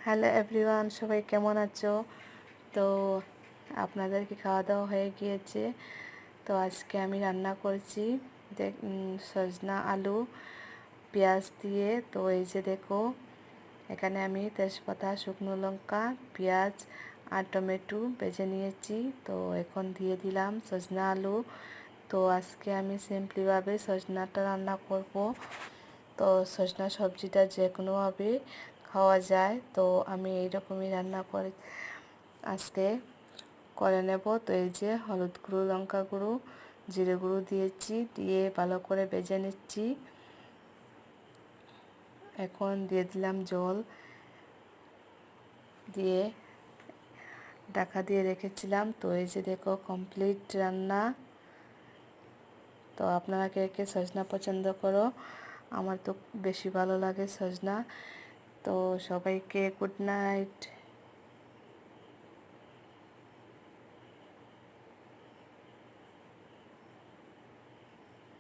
Hello everyone, সবাই কেমন আছো? তো আপনাদের কি খাওয়া দাওয়া হয়ে গিয়েছে? তো আজকে আমি রান্না করছি সজনা আলু পেঁয়াজ দিয়ে। তো এই যে দেখো, এখানে আমি তেজপাতা, শুকনো লঙ্কা, পেঁয়াজ আর টমেটো ভেজে নিয়েছি। তো এখন দিয়ে দিলাম সজনা আলু। তো আজকে আমি সিম্পলিভাবে সজনাটা রান্না করব। তো সজনা সবজিটা যে কোনোভাবে খাওয়া যায়, তো আমি এইরকমই রান্না করে আজকে করে নেব। তো এই যে হলুদ গুঁড়ো, লঙ্কা গুঁড়ো, জিরে গুঁড়ো দিয়েছি, দিয়ে ভালো করে ভেজে নিচ্ছি। এখন দিয়ে দিলাম জল, দিয়ে ঢাকা দিয়ে রেখেছিলাম। তো এই যে দেখো কমপ্লিট রান্না। তো আপনারা কে কে সজনা পছন্দ করো? আমার তো বেশি ভালো লাগে সজনা। তো সবাইকে গুড নাইট।